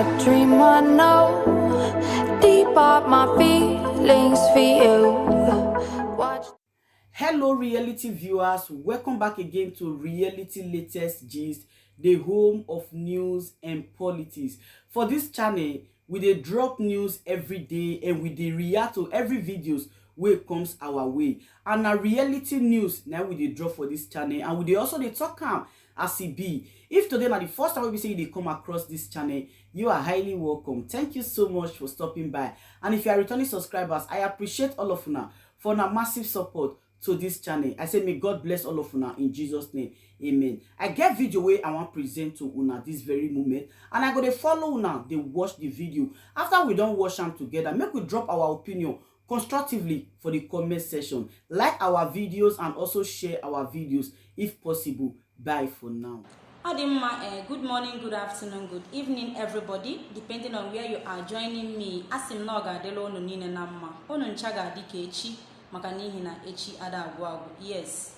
a dream I know. Deep up my feelings for you. Watch. Hello reality viewers, welcome back again to Reality Latest Gist, the home of news and politics. For this channel, we dey drop news every day and we dey react to every videos wey comes our way. And na reality news now we dey drop for this channel, and we dey also dey talk am as e be. If today na the first time we say you dey come across this channel, you are highly welcome. Thank you so much for stopping by. And if you are returning subscribers, I appreciate all of una for una massive support to this channel. I say may God bless all of una in Jesus name, amen. I get video wey I want present to una this very moment, and I go dey follow una dey watch the video. After we don watch am together, make we drop our opinion constructively for the comment section. Like our videos and also share our videos if possible. Bye for now. Good morning, good afternoon, good evening, everybody, depending on where you are joining me. Asim no gadelo no nine namma. Ono nchaga dike echi makanihi na echi ada agwagu. Yes,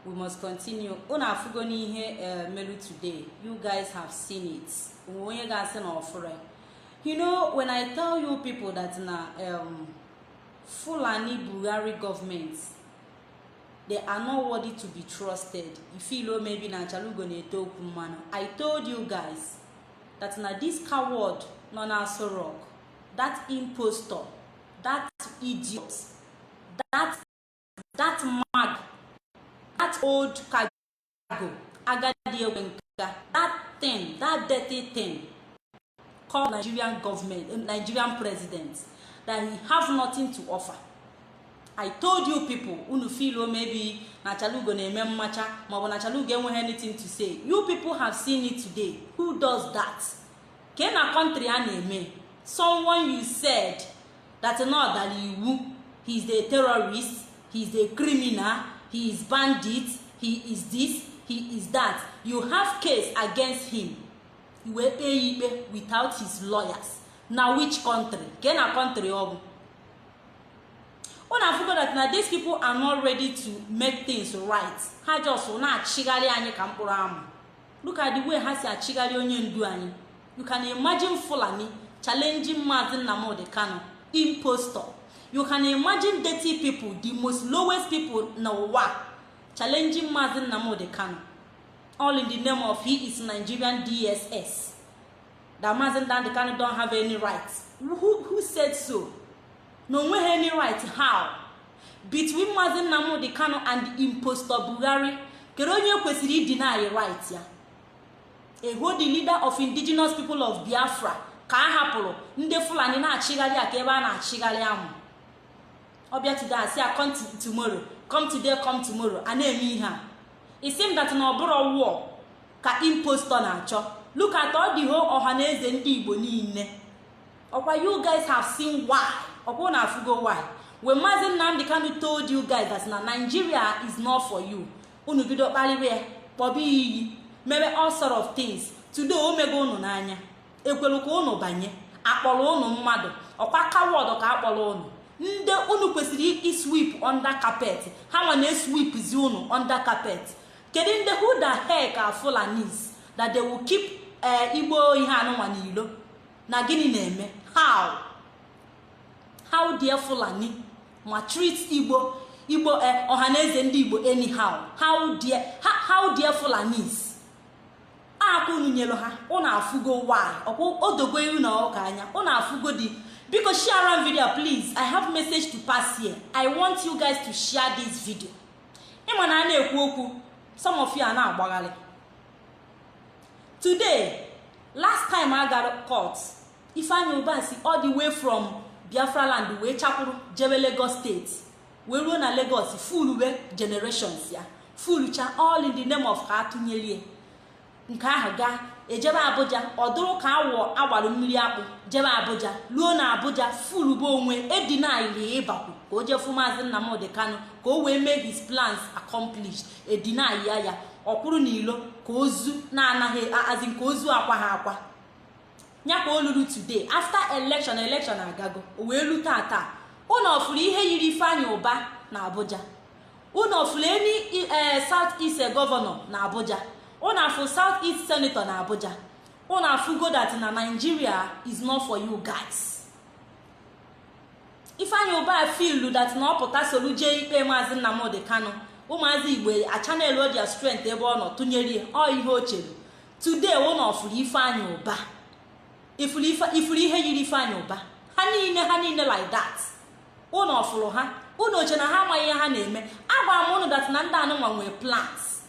we must continue. Ona afugo ni ihe melu today. You guys have seen it. Uwe gase na ofure. You know, when I tell you people that na Fulani Buhari government, they are not worthy to be trusted. You feel maybe na chalugo ne toku mana. I told you guys that na this coward no na Sorok, that impostor, that idiot, that mag, that old cargo, that thing, that dirty thing called Nigerian government, Nigerian president, that he have nothing to offer. I told you people, unu feel maybe Nachalugo ne macha, mabo Nachalugo enwe anything to say. You people have seen it today. Who does that? Kena country aneme. Someone you said that not that he's the terrorist, he's the criminal, he is bandit, he is this, he is that. You have case against him. You will pay without his lawyers. Now which country? Kena country obu. I forgot that now these people are not ready to make things right. Ha just na chigali anye kampuramu. Look at the way ha si chigali onye ndu anyị. You can imagine Fulani challenging Mazi Nnamdi Kanu, impostor. You can imagine dirty people, the most lowest people in the world, challenging Mazi Nnamdi Kanu, all in the name of he is Nigerian DSS. That Mazi Nnamdi Kanu don't have any rights. Who said so? No way any right. How? Between Mazi Nnamdi Kanu and the impostor Buhari, Keronye kwesiri deny right ya. Who the leader of indigenous people of Biafra ka hapụrụ ndị Fulani na achigari aka ebe a na achigari amụ. Obia today I say come tomorrow, come today, come tomorrow. Ana-eme ihe a. It seems that na oburo war ka impostor na-achọ. Look at all the whole ọhaneze ndị Igbo niile. Okwa you guys have seen why. Upon I forgo why. When Mazi Nnamdi Kanu told you guys that now Nigeria is not for you. Unu bido paliwe, bobi, maybe all sort of things. Today omego unu nanya. Ekweluko unu banye. Akpolo unu mmadu. Okwa coward oka akpolo unu. Nde unu kwesiri sweep under carpet. Ha wana sweep zi unu under carpet. Kedinde who the heck are Fulanis that they will keep Igbo ihe anu wanilo. Na gini neme. How dare Fulani treat Igbo ohaneze ndi Igbo anyhow? How dare Fulanis? Akunu nyelo ha, ona afugo why? Odogo you na oka anya, ona afugo di. Because share around video please. I have message to pass here. I want you guys to share this video. Ema na na-ekwu okwu, some of you are na agbagali. Today, last time I got caught, Ifeanyi Ubasi all the way from Biafra land we chapuru jebe Lagos state. We run a Lagos full we generations ya. Full cha all in the name of ka atunyelie. Nke ahụ ga ejebe Abuja oduru ka awo agbaru mmiri akpụ jebe Abuja luo na Abuja full bo onwe edina ile ịbakwu ka oje fu Mazi Nnamdi Kanu ka o wee make his plans accomplished. Edina ya okwuru n'ilo ka ozu na anaghị azin ka ozu akwa ha akwa. Nyaka olulu today after election agago we elu tata una ofuru ihe yiri Ifeanyi Uba na Abuja, una ofuru any South East governor na Abuja, una for South East senator na Abuja, una fugo that na Nigeria is not for you guys. If I Uba feel that na opota soluje ikpe Mazi Nnamdi Kanu, ụmụazị Igbo a channel their strength ebe ọ nọ tụnyere ọ ihe o chere. Today una ofuru Ifeanyi Uba. Ifuru ihe yiri Ifeanyi Uba. Ha niile like that. Una ofuru ha. Una oche na ha amaghị ihe ha na-eme. Agwa m unu that na ndị anụ nwe plans.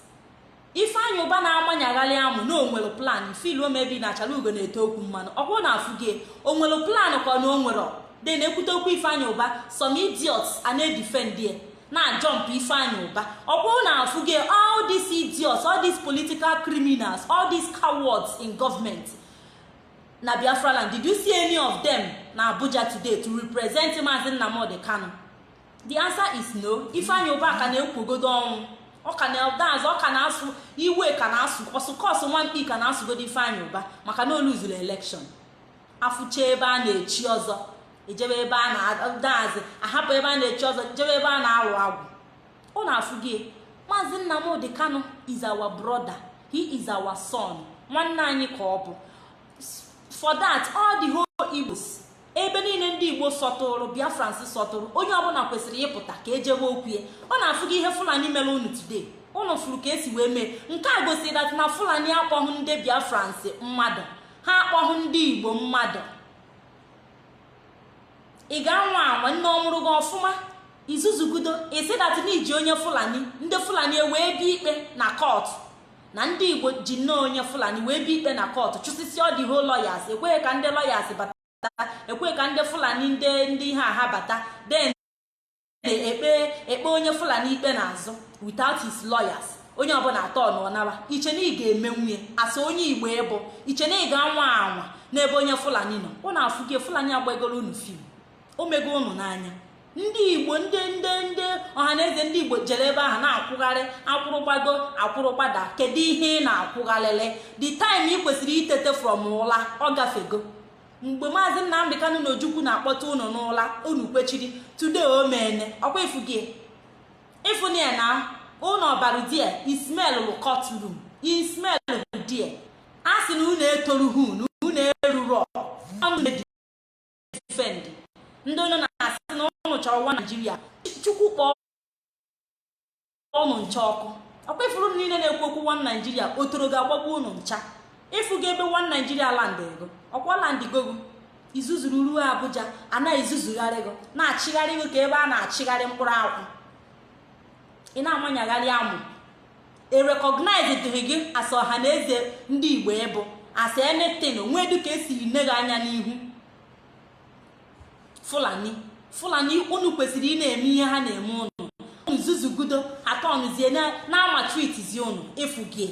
Ifeanyi Uba na-amanyagharị amụ na onwere plan filu mebi na achala ugo na-eto okwu mmanụ ọkwụ na afụge onwere plan ka na onwere de na-ekwute okwu Ifeanyi Uba some idiots a na-defend there na jump Ifeanyi Uba ọkwụ na afụge all these idiots, all these political criminals, all these cowards in government na Biafra land. Did you see any of them na Abuja today to represent Mazi Nnamdi Kanu? The answer is no. Ifeanyi Uba ka na-ekwogodo ọnwụ ọka na asụ iwe ka na asụ kọsụ nwampi ka na asụgodo Ifeanyi Uba maka na oluzuru election afụcha ebe a na-echi ọzọ ejebe ebe a na-adazi ahapụ ebe a na-echi ọzọ jebe ebe a na-alụ agwụ ọ na-afụ gị Mazi Nnamdi Kanu is our brother, he is our son, nwanne anyị ka ọ bụ. For that all the whole Igbos ebe niile ndị Igbo sọtụrụ Biafrans sọtụrụ onye ọbụla kwesịrị ịpụta ka ejebe okwu ya. Ọ na-afụ gị ihe Fulani mere unu today unu furu ka esi wee mee nke a gosiri that na Fulani akpọghụ ndị Biafrans mmadụ, ha akpọghụ ndị Igbo mmadụ. Ị ga-anwa nne ọmụrụ gị ọfụma izuzugudo isi that na iji onye Fulani ndị Fulani wee bịa ikpe na court na ndị Igbo ji nnọọ onye Fulani wee bịa ikpe na court chụsịsị ọ dị ho lawyers ekweghị ka ndị lawyers bata ekwe ka ndị Fulani ndị ha ha bata then ekpe onye Fulani ikpe n'azụ without his lawyers onye ọbụla atọ n'ọnara iche na ị ga-eme nwunye asa onye Igbo ebo iche na ị ga-anwa n'ebe onye Fulani nọ. Ọ na-afụge Fulani agbagoro unu film o mego unu n'anya. Ndị Igbo ndị ọhaneze ndị Igbo jere ebe ahụ na-akwụgharị akwụrụgbada kedu ihe ị na-akwụgharịrị the time ị kwesịrị itete from ụla ọ gafego. Mgbe Mazi Nnamdi Kanu na Ojukwu na-akpọta unu n'ụla unu kwechiri today o mene ọkwa ifuni na unu ọbaru die ismail lu courtroom ismail die a sị na unu etoru hu na unu eruru ọnụ defend ndị unu na-asị na unu chọrọ nwa Nigeria Chukwu kpọọ unu ncha ọkụ. Ọkwa ifuru niile na-ekwu okwu nwa Nigeria otoro ga-agbagbu unu ncha ifuga ebe one Nigeria land ego ọkwa land gogo izuzuru ruo Abuja ana izuzugharị go na-achịgharị go ka ebe a na-achịgharị mkpụrụ akwụ ị na-amanyagharị amụ recognize gị as ọhaneze ndị Igbo ebo as anything onwe dị ka esiri nne gị anya n'ihu. Fulani unu kwesịrị ị na-eme ihe ha na-eme unu nzuzugudo atọ ọnụzie na-ama treatizi unu ifugie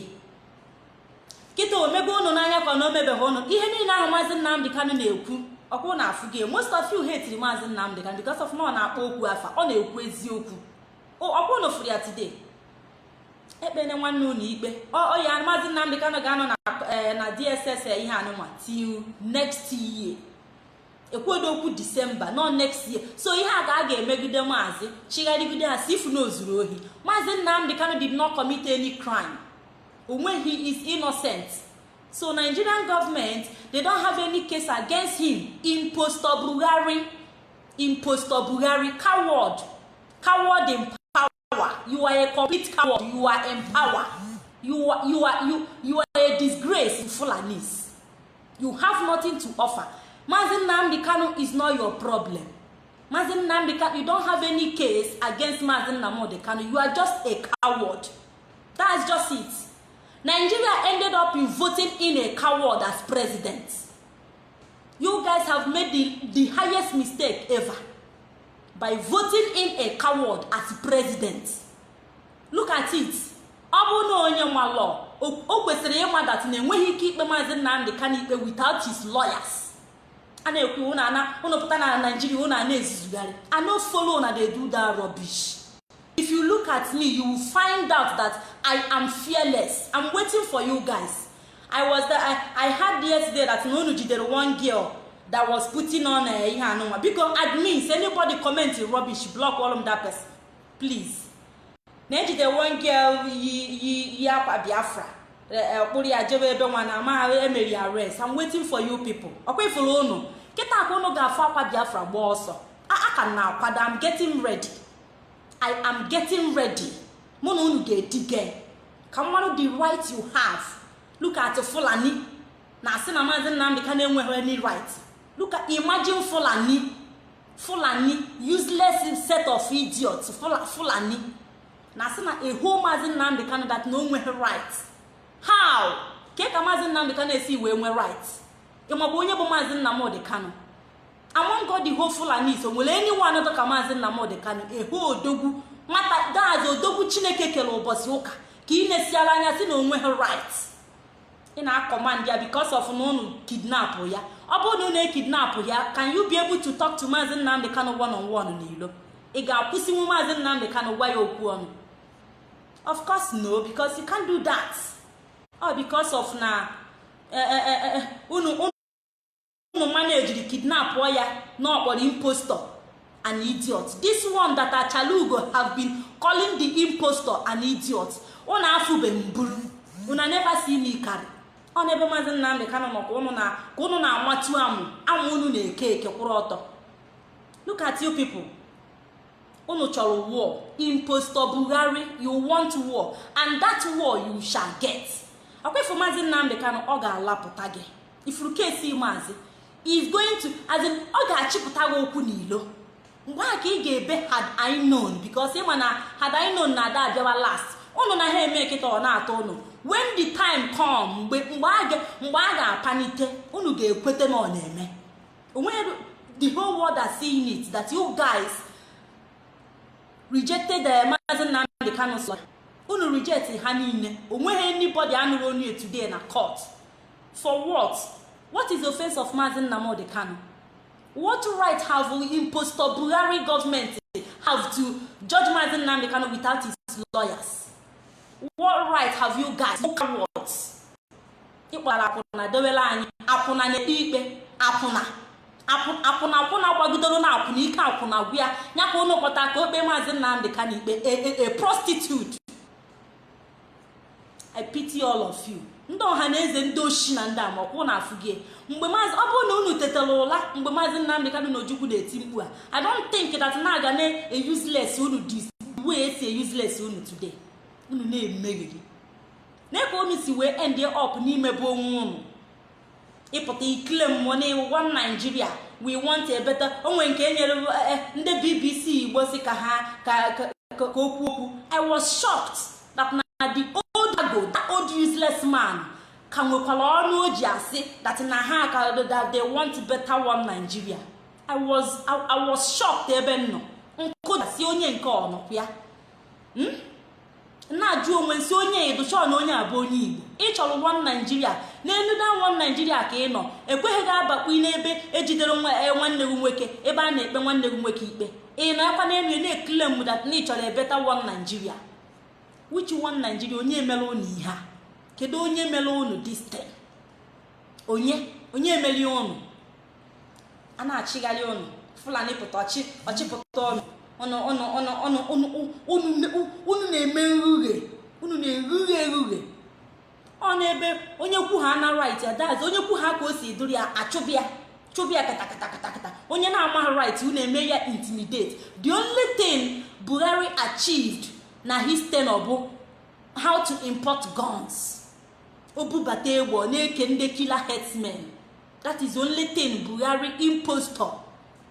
kịta omego unu n'anya ka na omebeghị unu ihe niile ahụ Mazi Nnamdi Kanu na-ekwu ọkwụ na-afụge. Most of you hate Mazi Nnamdi Kanu because of na ọ na-akpọ okwu afa ọ na-ekwu eziokwu ọkwụ unu furu ya today ekpene nwanne unu ikpe ya Mazi Nnamdi Kanu ga-anọ na DSS ihe anụnwa till next year ekwedo okwu December no next year. So ihe a ga-emegide Mazi chigharịgide ha si ifu na ozuru ohi. Mazi Nnamdi Kanu did not commit any crime. When he is innocent. So Nigerian government, they don't have any case against him. Impostor Buhari, coward in power. You are a complete coward. You are in power. You are a disgrace in Fulanis. You have nothing to offer. Mazi Nnamdi Kanu is not your problem. Mazi Nnamdi Kanu, you don't have any case against Mazi Nnamdi Kanu. You are just a coward. That's just it. Nigeria ended up in voting in a coward as president. You guys have made the highest mistake ever by voting in a coward as president. Look at it. Ọ bụ na onye nwa law o kwesịrị ịma that na enweghị ike ikpe Mazi Nnamdi Kanu ikpe without his lawyers. A na-ekwu unu pụta na Nigeria unu na-ezuzugharị. I no follow na they do that rubbish. If you look at me, you will find out that I am fearless. I'm waiting for you guys. I heard yesterday that there was one girl that was putting on a because admins, anybody commenting rubbish, block all of that person. Please. There one girl Biafra. okpuru ya jebe ebe nwa na ama emeri arrest. I'm waiting for you people. Okwa ifuru unu kita ka unu ga-afọ akwa Biafra gba ọsọ. Aka na akwado. I'm getting ready. I am getting ready. Mụ na unu ga-edige ka mmanụ the right you have. Look at Fulani na asị na Maazị Nnamdi Kanu enweghị any right. Look at, imagine Fulani, useless set of idiots. Fulani na asị na a whole Maazị Nnamdi Kanu that no enweghị right. How? Ke ka Maazị Nnamdi Kanu esi wee nwe right? Ịmabụ onye bụ Maazị Nnamdi Kanu? Among God the whole Fulani, so nwere anyone other ka Maazị Nnamdi Kanu eho odogwu nwata daazị odogwu Chineke kele ụbọchị ụka ka ị na-esiala anya si na onweghị right. Ị na-command ya because of na unu kidnap ya. Ọ bụrụ na unu kidnap ya, can you be able to talk to Maazị Nnamdi Kanu one on one n'ilo? Ị ga-akwụsịnwu Maazị Nnamdi Kanu gwa ya okwu ọnụ? Of course no, because you can't do that. Or because of na unu manage the kidnap ya no for impostor an idiot. This one that Achalugo have been calling the impostor an idiot. Una afube mburu. Una never see me carry. On ebe Maazị Nnamdi Kanu no ko unu na amatu amu unu na eke kwuru ọtọ. Look at you people. Unu chọrọ war. Impostor Buhari, you want war, and that war you shall get. Akwefu Maazị Nnamdi Kanu ọ ga-alapụta gị. Ifuru kesi Maazị is going to, as in ọ ga-achịpụta gị okwu n'ilo. Mgbe a ka ị ga-ebe had I known, because ịma na had I known na ada abịawa last. Unu na ha eme kịta ọ na-atọ unu. When the time come, mgbe a ga-apanite, unu ga-ekwete na ọ na-eme. When the whole world are seeing it, that you guys rejected the Maazị Nnamdi Kanu slot. Unu reject ha niile. Onweghị anybody anụrụ onye today na court. For what? What is the offense of Maazị Nnamdi Kanu? What right have impostor Buhari government have to judge Maazị Nnamdi Kanu without his lawyers? What right have you guys? What? Ịkpara akwụna dewela anyị akwụna na ikpe akwụna gbagidoro na akwụna ike akwụna gwu ya nyakwa unu kpọta ka okpe Maazị Nnamdi Kanu ikpe a prostitute. I pity all of you. Ndị ọha na eze ndị oshi na ndị amakwụ na afụgie mgbe Maazị ọ bụrụ na unu tetara ụla mgbe Maazị Nnamdi Kanu na Ojukwu na-eti mkpu a. I don't think that na-aga na a useless unu this way esi a useless unu today. Unu na-emegheri na-eke unu si wee end up n'ime bụ onwe unu ịpụta claim money one Nigeria we want a better onwe nke enyere ndị BBC Igbo si ka ha ka okwu. I was shocked that na the that old useless man can we call on Ojiasi that na ha that they want better one Nigeria. I was shocked ebe no nko si onye nke ono ya na ju onwe si onye educho na onye abo onye Igbo ị chọrọ one Nigeria na enu da one Nigeria ka ị nọ ekweghị ga-abakwu n'ebe ejidere nwanne gị nwoke ebe a na-ekpe nwanne gị nwoke ikpe ị na-akwa na enu na-claim that na ị chọrọ a better one Nigeria. Which one Nigeria onye mere unu ihe a? Kedu onye mere unu this time? Onye mere unu? A na-achịgharị unu. Fulani pụta ọchịpụta unu na-eme nrughe. Unu na-erughe. Ọ na-ebe onye kwu ha na right ya dazi onye kwu ha ka o si duru ya achụbịa kata. Onye na-amaghị right unu eme ya intimidate. The only thing Buhari achieved na his tenure bụ how to import guns. Obubata egbo na-eke ndị killer herdsmen. That is the only thing Buhari impostor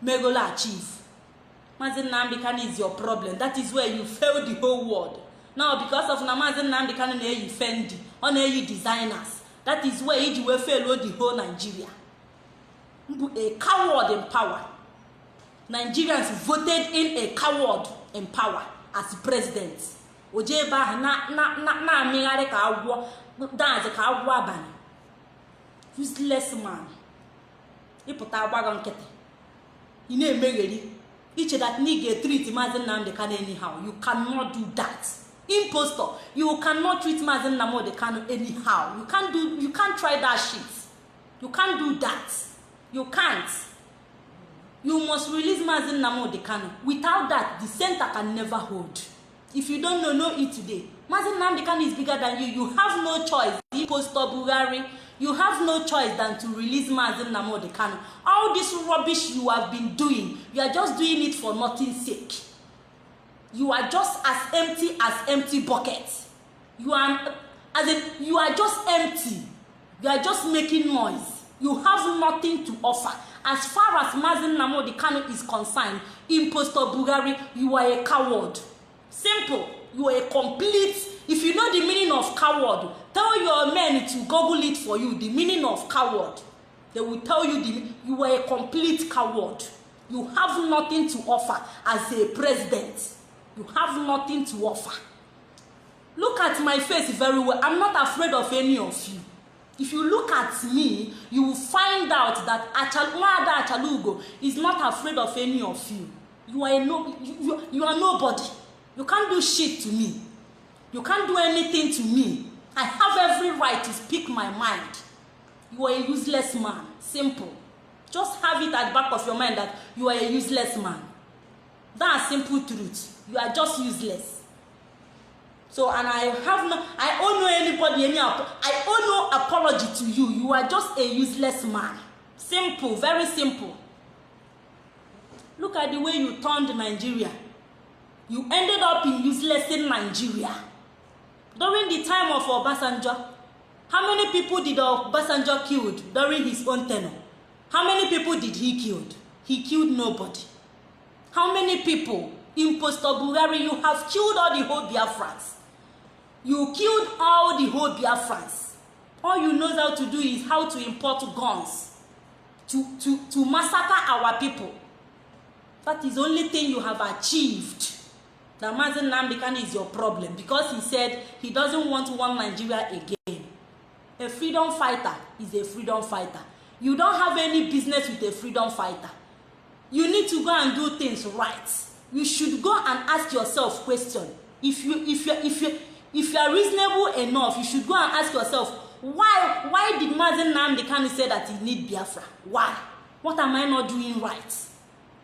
megola achieve. Maazị Nnamdi Kanu is your problem. That is where you fail the whole world. Now because of na Maazị Nnamdi Kanu na-eyi Fendi, ọ na-eyi designers. That is where iji wee fail the whole Nigeria. A coward in power. Nigerians voted in a coward in power as president. Ojebe ahụ na amịgharị ka agwọ dance ka agwọ abalị. Useless man. Ịpụta agbaga nkịtị. Ị na-emegheri. Iche that nigga treat Maazị Nnamdi Kanu anyhow. You cannot do that. Impostor. You cannot treat Maazị Nnamdi Kanu anyhow. You can't try that shit. You can't do that. You can't. You must release Maazị Nnamdi Kanu. Without that, the center can never hold. If you don't know it today. Mazi Nnamdi Kanu is bigger than you. You have no choice. Impostor Buhari, you have no choice than to release Mazi Nnamdi Kanu. All this rubbish you have been doing, you are just doing it for nothing's sake. You are just as empty buckets. You are just empty. You are just making noise. You have nothing to offer. As far as Mazi Nnamdi Kanu is concerned, Impostor Buhari, you are a coward. Simple. You are a complete. If you know the meaning of coward, tell your men to Google it for you. The meaning of coward. They will tell you you are a complete coward. You have nothing to offer as a president. You have nothing to offer. Look at my face very well. I'm not afraid of any of you. If you look at me, you will find out that Nwada Achalugo is not afraid of any of you. You are nobody. You can't do shit to me. You can't do anything to me. I have every right to speak my mind. You are a useless man. Simple. Just have it at the back of your mind that you are a useless man. That's simple truth. You are just useless. So, and I owe no anybody I owe no apology to you. You are just a useless man. Simple, very simple. Look at the way you turned Nigeria. You ended up in useless in Nigeria. During the time of Obasanjo, how many people did Obasanjo kill during his own tenure? How many people did he kill? He killed nobody. How many people? Impostor Buhari, you have killed all the whole Biafrans. You killed all the whole Biafrans. All you know how to do is how to import guns to massacre our people. That is the only thing you have achieved. That Mazi Nnamdi Kanu is your problem because he said he doesn't want one Nigeria again. A freedom fighter is a freedom fighter. You don't have any business with a freedom fighter. You need to go and do things right. You should go and ask yourself questions. If you are reasonable enough, you should go and ask yourself, why did Mazi Nnamdi Kanu say that he need Biafra? Why? What am I not doing right?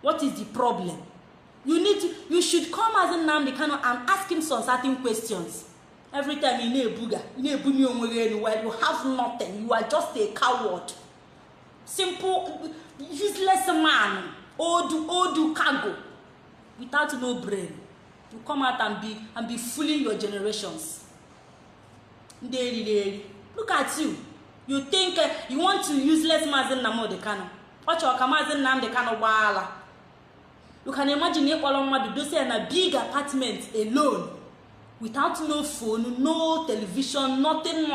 What is the problem? You should come as a Nnamdi Kanu and ask him some certain questions. Every time you need buga, you have nothing. You are just a coward. Simple, useless man. Old cargo. Without no brain. You come out and be fooling your generations. Look at you. You think you want to useless Mazi Nnamdi Kanu. What your Mazi Nnamdi Kanu wala. You can imagine those in a big apartment alone, without no phone, no television, nothing.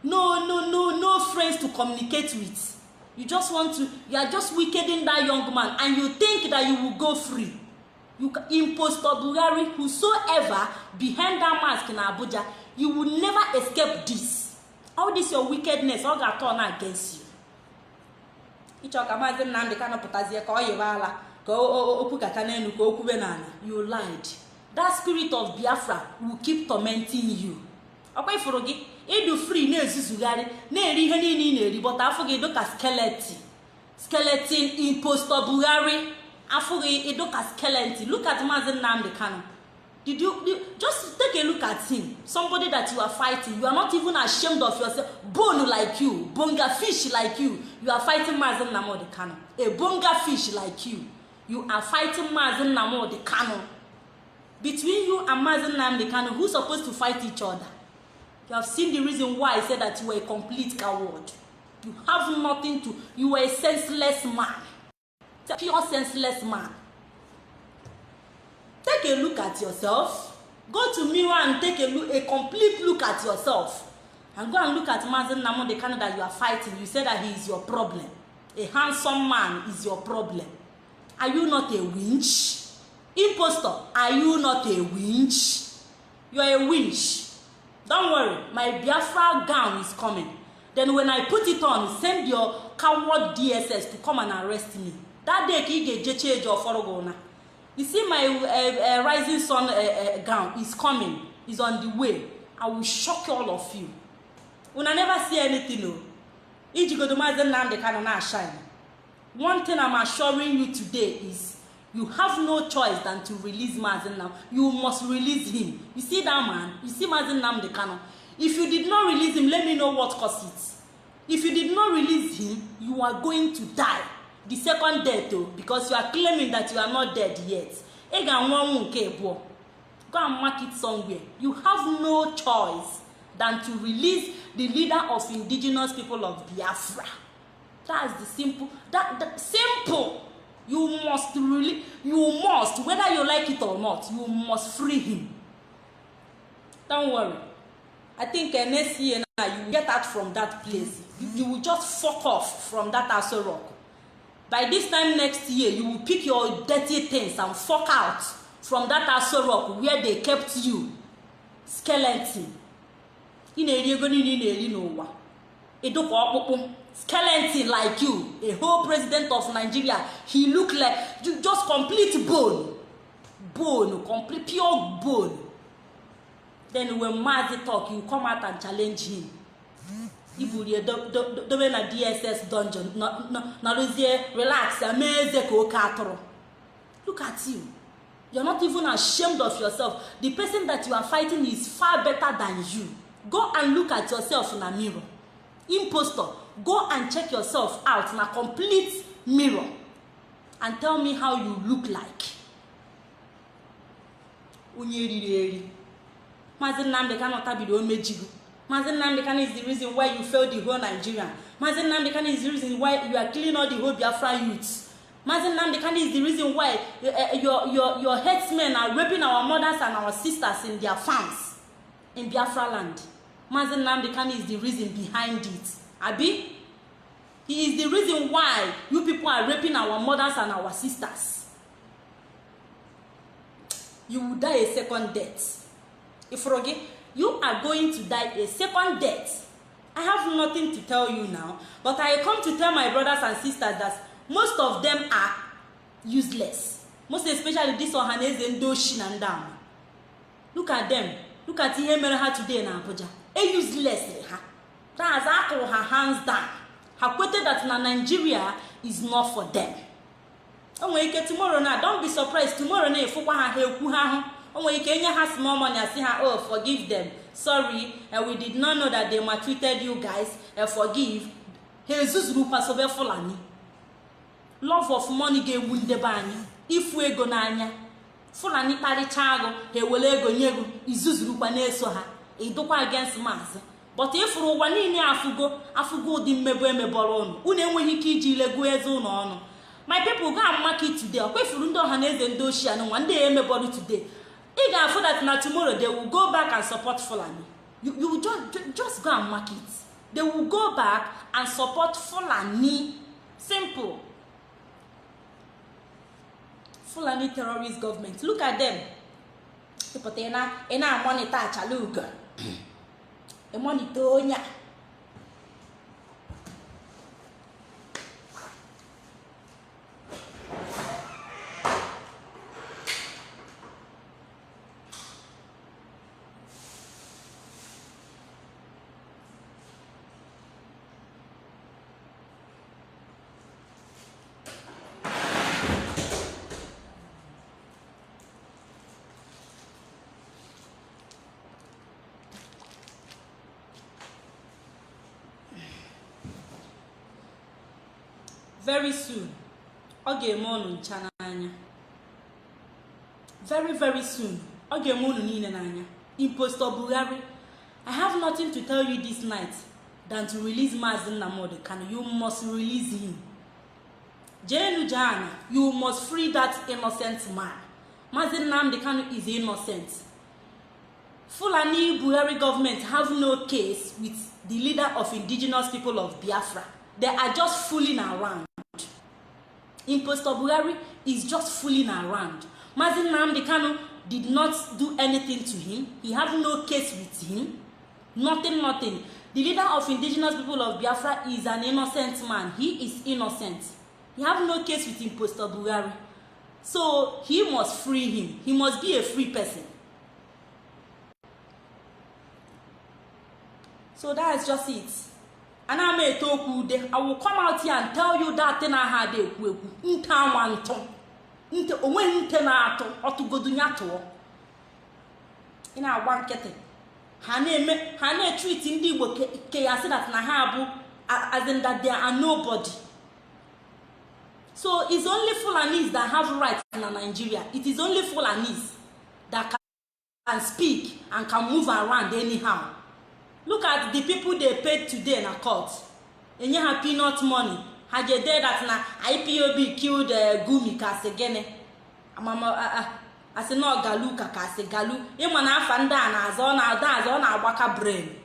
No friends to communicate with. You are just wickeding that young man, and you think that you will go free. You Impostor Buhari, whosoever behind that mask in Abuja, you will never escape this. All this your wickedness, all got turned against you. You lied. That spirit of Biafra will keep tormenting you. Okay, for you free na ezuzugari na eri ihe niile eri but afugi do ka skeleton Impostor Buhari afugi do ka skeleton. Look at Mazi Nnamdi Kanu. Did you just take a look at him? Somebody that you are fighting. You are not even ashamed of yourself. Bone like you, bonga fish like you. You are fighting Mazi Nnamdi Kanu. A bonga fish like you. You are fighting Mazi Nnamdi Kanu. Between you and Mazi Nnamdi Kanu, who's supposed to fight each other? You have seen the reason why I said that you were a complete coward. You have nothing to. You were a senseless man. A pure senseless man. Take a look at yourself. Go to mirror and take a complete look at yourself. And go and look at Mazi Nnamdi Kanu that you are fighting. You say that he is your problem. A handsome man is your problem. Are you not a winch? Impostor, are you not a winch? You are a winch. Don't worry, my Biafra gown is coming. Then when I put it on, send your coward DSS to come and arrest me. That day, you get change of Forogona. You see, my rising sun gown is coming. Is on the way. I will shock all of you. When I never see anything, no. One thing I'm assuring you today is you have no choice than to release Mazi Nnamdi. You must release him. You see that man? You see Mazi Nnamdi Kanu? If you did not release him, let me know what caused it. If you did not release him, you are going to die. The second death, though, because you are claiming that you are not dead yet. Go and mark it somewhere. You have no choice than to release the leader of indigenous people of Biafra. That is the simple. That simple. You must really, you must, whether you like it or not, you must free him. Don't worry. I think next year now you will get out from that place. You will just fuck off from that Aso Rock. By this time next year, you will pick your dirty things and fuck out from that Aso Rock where they kept you. Skeleton. Skeleton like you, a whole president of Nigeria. He look like just complete bone. Bone, complete pure bone. Then when Mazi talk, you come out and challenge him. Ibu ye do na DSS dungeon. Na relax, amazing ko katoro. Look at you. You're not even ashamed of yourself. The person that you are fighting is far better than you. Go and look at yourself in a mirror. Impostor, go and check yourself out in a complete mirror and tell me how you look like. Mazi Nnamdi Kanu tabido mejigu. Mazi Nnamdi Kanu is the reason why you failed the whole Nigeria. Mazi Nnamdi Kanu is the reason why you are killing all the whole Biafra youths. Mazi Nnamdi Kanu is the reason why your headsmen are raping our mothers and our sisters in their farms in Biafra land. Mazi Nnamdi Kanu is the reason behind it. Abi? He is the reason why you people are raping our mothers and our sisters. You will die a second death. Ifroge, you are going to die a second death. I have nothing to tell you now, but I come to tell my brothers and sisters that most of them are useless. Most especially this Ohaneze Ndoshi Nandam. Look at them. Look at Ihemere today in Abuja. A useless. That has her hands down. Her quoted that Nigeria is not for them. Tomorrow now, don't be surprised. Tomorrow now, if you has small money and say, oh, forgive them. Sorry, we did not know that they maltreated you guys. Forgive. Jesus Rupa Sobe Fulani. Love of money gave win the bani. If we go nanya. Fulani Parichago, he will ego nyegu, Izus Rupa Nesoha. He do against Maz. But if you want in Afugo di mebe bolon, Unewe Hiki Leguezo no. My people go and mark it today. If you don't have Doshi and one day everybody today. If I feel that now tomorrow they will go back and support Fulani. You just go and mark it. They will go back and support Fulani. Simple. Fulani terrorist government. Look at them. But they na monitor chaluga. A monitor. Very soon, very soon, Impostor Buhari, I have nothing to tell you this night than to release Mazi Nnamdi Kanu. You must release him. Jenu Jana, you must free that innocent man. Mazi Nnamdi Kanu is innocent. Fulani Buhari government have no case with the leader of indigenous people of Biafra. They are just fooling around. Impostor Buhari is just fooling around. Mazi Nnamdi Kanu did not do anything to him. He have no case with him. Nothing. The leader of indigenous people of Biafra is an innocent man. He is innocent. He have no case with Impostor Buhari. So he must free him. He must be a free person. So that is just it. And I may talk with them. I will come out here and tell you that thing I had a nte onweghị nte na-atụ ọtụgodu ya tụọ ị na-agba nkịtị ha na-etreat ndị Igbo ke ya sị that na ha bụ as in that they are nobody. So it's only Fulanis that have rights in Nigeria. It is only Fulanis that can speak and can move around anyhow. Look at the people they paid today in a court. And you have peanut money. Had you there that na IPOB killed Gumi Kasegene. I say no Galu Kakase Galu. You man have fanda na azona waka brain.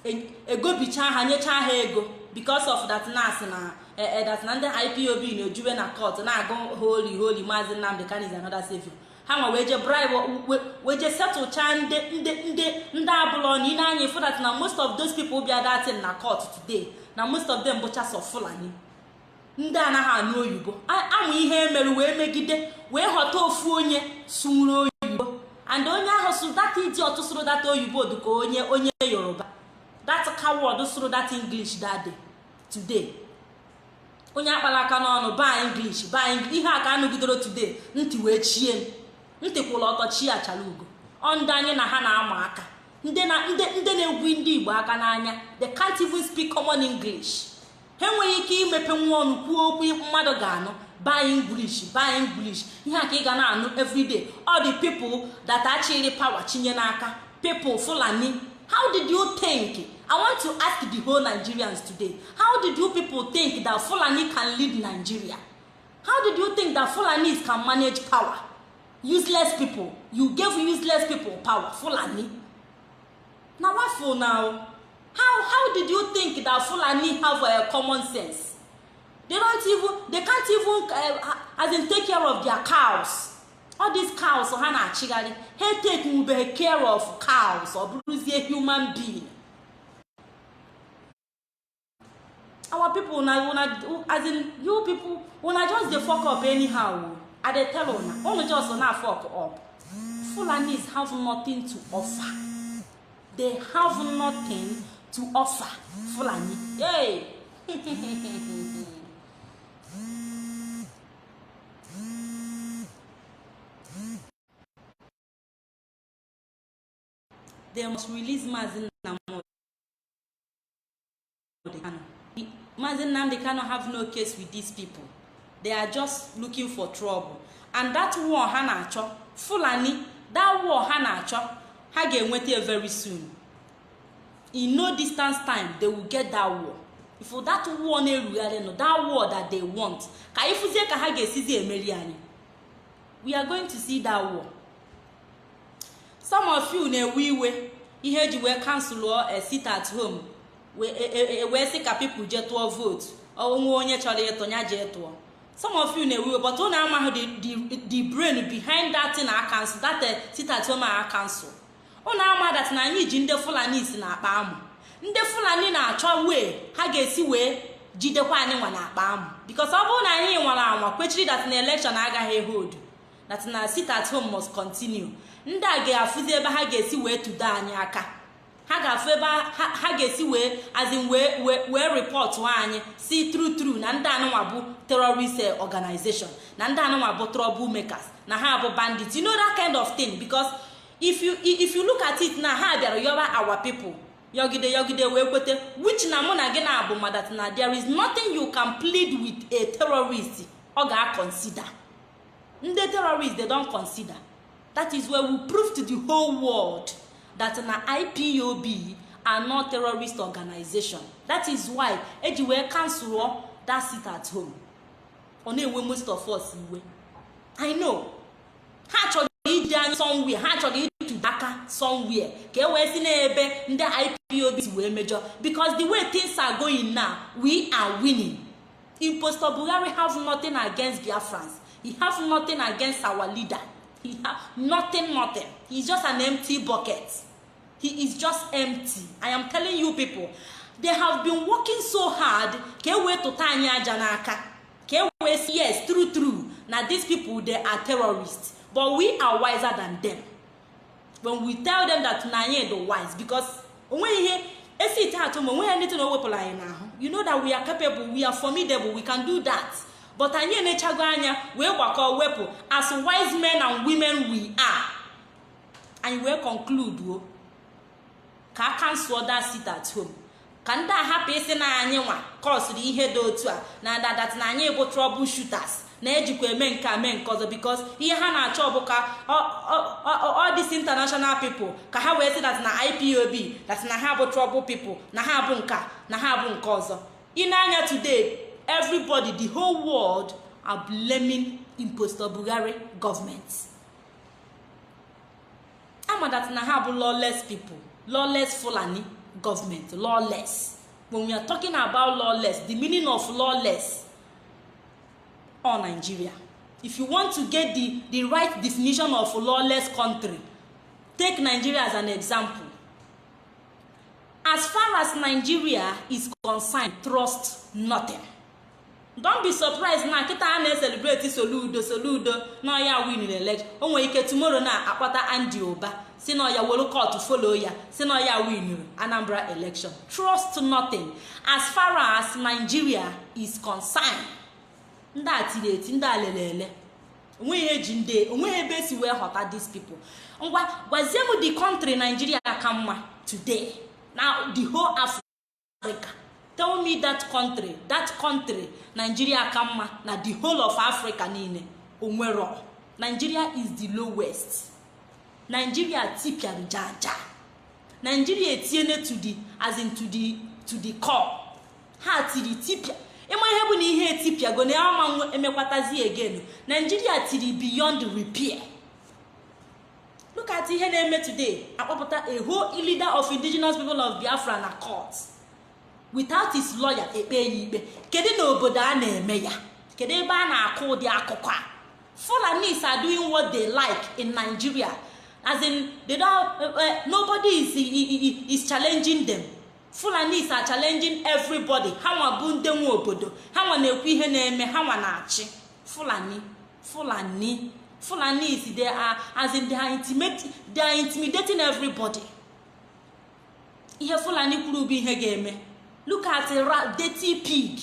Ego bicha hanyecha ego because of that nas na that na ndị IPOB na ojube na court na agụ holy Maazị Nnamdi Kanu is another savior. Ha nwa weje bribe weje settle cha ndị abụlọ na ine anya for that na most of those people bịa that in na court today na most of them bụcha so Fulani ndị anaghị anụ oyibo amụ ihe emerụ wee megide wee ghọta ofu onye sụrụ oyibo and onye ahụ sụrụ that idiot sụrụ that oyibo dị ka onye Yoruba. That coward sụrụ that English that day today. Onye akpala aka n'ọnụ ba English ihe aka anụgidoro today ntị wee chie ntị kwụrụ ọtọ chi achala ugo ndị anyị na ha na-ama aka ndị na-egwu ndị Igbo aka n'anya they can't even speak common English. Ha enweghị ike imepe nwa ọnụ kwuo okwu mmadụ ga-anụ ba English ihe aka ị ga na-anụ everyday. All the people that actually power chinye n'aka people Fulani. How did you think? I want to ask the whole Nigerians today. How did you people think that Fulani can lead Nigeria? How did you think that Fulanis can manage power? Useless people. You gave useless people power. Fulani. Now what for now? How did you think that Fulani have a common sense? They can't even as in take care of their cows. All these cows, so Hana Chigari, he take care of cows or bruise a human being. Our people now, as in you people, when I just they fuck up anyhow, I they tell on only just not fuck up. Fulanis have nothing to offer. They have nothing to offer. Fulani, hey. They must release Maazị Nnamdi Kanu. Maazị Nnamdi Kanu have no case with these people. They are just looking for trouble. And that war ha na-achọ Fulani, that war ha na-achọ ha ga-enweta very soon. In no distance time, they will get that war. If that war na-erugharị no, that war that they want, ka ifuzie ka ha ga-esizi emeri anyị. We are going to see that war. Some of you na-ewe iwe ihe eji wee cancel a sit at home wee sị ka people je tụọ vote onwe onye chọrọ ịtụ nya je tụọ. Some of you na-ewe iwe but unu amaghị the brain behind that thing na cancel that sit at home a cancel. Unu ama that na anyị ji ndị Fulani si na akpa amụ. Ndị Fulani na-achọ wee ha ga-esi wee jidekwa anyị nwa na akpa amụ because ọ bụrụ na anyị nwara anwa kwechiri that na election agaghị hold that na sit at home must continue. Ndị a ga-afụzi ebe ha ga-esi wee tụdo anyị aka. Ha ga-afụ ebe ha ga-esi wee as in wee report anyị si true na ndị anụnwa bụ terrorist organization na ndị anụnwa bụ trouble makers na ha bụ bandits. You know that kind of thing because if you look at it na ha bịara yọba our people yogide wee kwete which na mụ na gị na abụ madat na there is nothing you can plead with a terrorist ọ ga-consider. Ndị terrorists they don't consider. That is where we prove to the whole world that an IPOB are not terrorist organization. That is why eji wee cancel that sit at home. Only most of us iwe. I know. Ha chọrọ ije anyị somewhere. Ha chọrọ itu aka somewhere. Ka e wee si n'ebe ndị IPOB si wee mejọ. Because the way things are going now, we are winning. Impostor Buhari have nothing against Biafrans. He have nothing against our leader. He have nothing. He's just an empty bucket. He is just empty. I am telling you people, they have been working so hard. Yes, true. Now these people, they are terrorists. But we are wiser than them. When we tell them that Nanye the wise, because when you know that we are capable, we are formidable, we can do that. but anyị enechago anya wee gbakọ wepụ as wise men and women we are, anyị wee conclude ka a cancel that sit at home, ka ndị ahapụ isi na anyị nwa kọsiri ihe dị otu a na dadat na anyị bụ trouble shooters na ejikwa eme nke ame nke ọzọ, because ihe ha na-achọ bụ ka all these international people ka ha wee sị that na IPOB that na ha bụ trouble people, na ha bụ nka na ha bụ nke ọzọ. In anya today, everybody, the whole world are blaming Impostor Buhari government. Ama that na ha bụ lawless people, lawless Fulani government, lawless. When we are talking about lawless, the meaning of lawless or Nigeria, if you want to get the right definition of lawless country, take Nigeria as an example. As far as Nigeria is concerned, trust nothing. Don't be surprised now kita na celebrate Soludo na ya win the election. O nwere ike tomorrow na akpata Andy Oba si na ya wolu court to follow ya si na ya win Anambra election. Trust nothing. As far as Nigeria is concerned, ndị atireti ndị alelele onwe eji nde onwe ebe si wee hota these people. Ngwa gwazie mu the country Nigeria ka mma today. Now the whole Africa, tell me that country Nigeria kama na the whole of Africa niile onwero. Nigeria is the lowest. Nigeria tipia jaja. Nigeria etiene to the as in to the core. Ha tiri tipia. Ema ihe bu na ihe tipia go na ama emekwatazi again. Nigeria tiri beyond repair. Look at ihe na-eme today. Akpọpụta a whole leader of indigenous people of Biafra na court without his lawyer ekpe ya ikpe. Kedu na obodo a na-eme ya? Kedu ebe a na-akụ ụdị akụkọ a? Fulanis are doing what they like in Nigeria, as in they don't nobody is challenging them. Fulanis are challenging everybody. Ha nwa bụ ndị nwe obodo, ha nwa na-ekwu ihe na-eme, ha nwa na-achị. Fulanis, they are, as in they are intimidating everybody. Ihe Fulani kwuru bụ ihe ga-eme. Look at a dirty pig,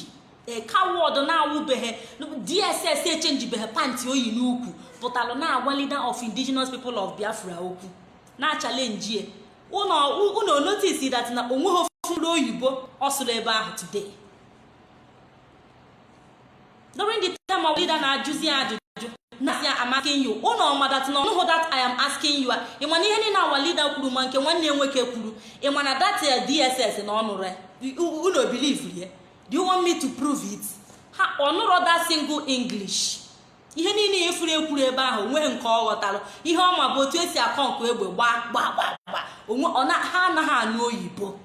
a coward na awubehe, DSS change behe panty oyi n'ukwu, pụtalụ na agwa leader of indigenous people of Biafra okwu. Na challenge ye. Uno notice that na onwe ho fulu oyibo osuru ebe ahụ today. During the time of leader na ajuzi ajụjụ, I'm asking you. Oh no, that no that I am asking you. Imani any na our leader kwuru ma nke nwanne nwoke kwuru. Imana that DSS na onure. You no believe here. Do you want me to prove it? Ha onuro that single English. Ihe niile efuru ekwuru ebe ahụ nwe nke ọ ghọtara. Ihe ọma bụ otu esi akọ nke egbe gba. Onwe ona ha na ha anu oyibo.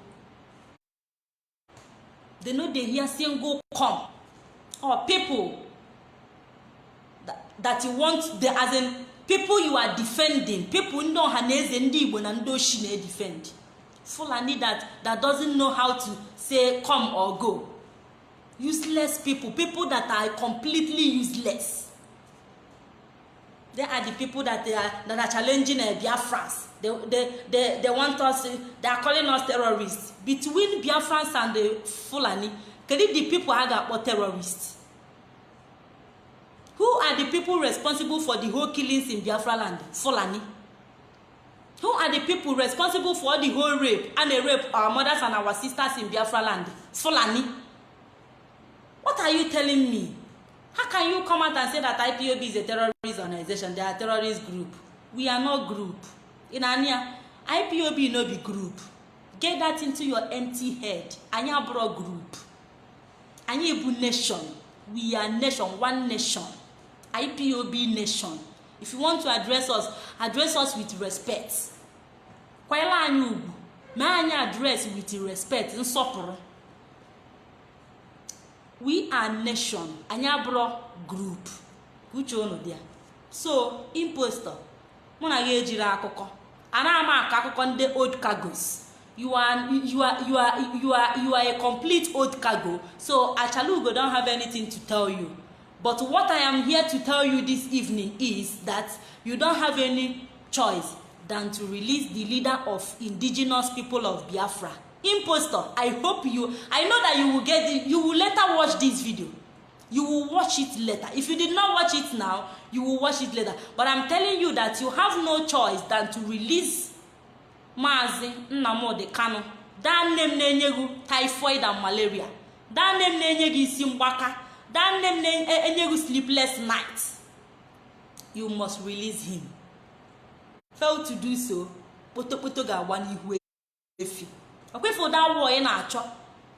They know they hear single come. Or people that you want the as in people you are defending, people no haneze ndi Igbo na ndo shi na defend. Fulani that doesn't know how to say come or go. Useless people that are completely useless. They are the people that are challenging Biafrans. They want us, they are calling us terrorists. Between Biafrans and the Fulani, can it the people who are terrorists? Who are the people responsible for the whole killings in Biafra land? Fulani. Who are the people responsible for the whole rape and the rape our mothers and our sisters in Biafra land? Fulani. What are you telling me? How can you come out and say that IPOB is a terrorist organization? They are a terrorist group. We are not group. In Ania, IPOB no be group. Get that into your empty head. Anya bro group. Anya ibu nation. We are nation, one nation. IPOB nation. If you want to address us with respect. Kwaila anyu ma anya address with respect nsopuru. We are nation, anya bro group. Uche ono dia. So, impostor. Muna ge ejiri akụkọ. Ana ama akụkọ ndị old cargos. You are a complete old cargo. So Achalugo don't have anything to tell you. But what I am here to tell you this evening is that you don't have any choice than to release the leader of indigenous people of Biafra. Impostor, I know that you will later watch this video. You will watch it later. If you did not watch it now, you will watch it later. But I'm telling you that you have no choice than to release Mazi Nnamdi Kanu. That name na-enye typhoid and malaria. That name na-enye isi mgbaka. That name na-enye sleepless nights. You must release him. Fail to do so, poto ga-agba n'ihu efi. Okay, for that war in Acho,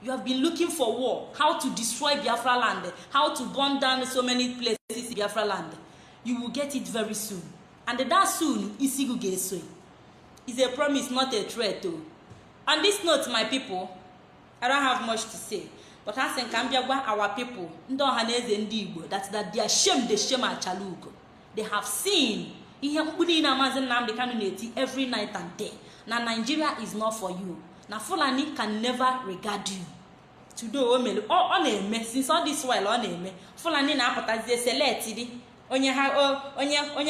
you have been looking for war, how to destroy Biafra land, how to burn down so many places in Biafra land. You will get it very soon. And that soon, Isigu Geswe. It's a promise, not a threat too. On this note, my people, I don't have much to say. But as in Kambiagwa, our people, that they are shame, they shame Achalugo. They have seen every night and day. Now Nigeria is not for you. Now Fulani can never regard you. Today, since all this while on Fulani na apatazie select onye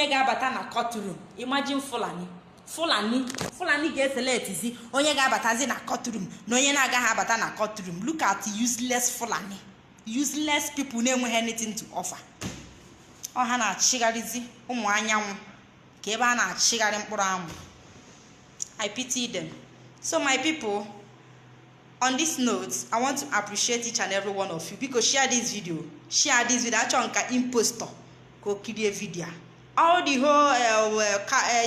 ga-abata na courtroom. Imagine Fulani ga-select isi onye ga-abatazi na courtroom na onye na-agaghị abata na courtroom. Look at useless Fulani, useless people na-enweghị anything to offer. Ha na-achịgharịzi ụmụ anyanwụ ka ebe a na-achịgharị mkpụrụ amụ. I pity them. So my people, on this note, I want to appreciate each and every one of you because share this video. Achonka impostor ko kirie video. All the whole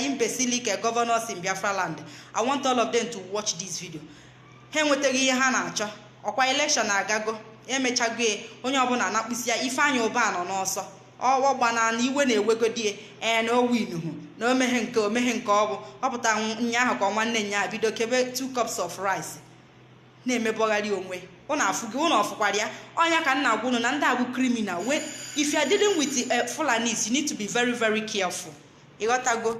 imbecilic governors in Biafra land. I want all of them to watch this video. He nwetegi ihe ha na-achọ. Ọkwa election agago. Emechagwe onye ọbụla na-akpụsi ya Ifeanyi Ubah nọ n'ọsọ. Ọwọ gbana na iwe na-ewegodi na o win hu na o meghe nke ọ bụ ọpụta nya ahụ ka nwanne nya bido kebe 2 cups of rice na-emebogharị onwe ụnụ afụgị ụnụ ọfụkwara ya ọnya ka nna gwunu na ndị abụ criminal. If you are dealing with Fulanis, you need to be very very careful. Ịghọtago.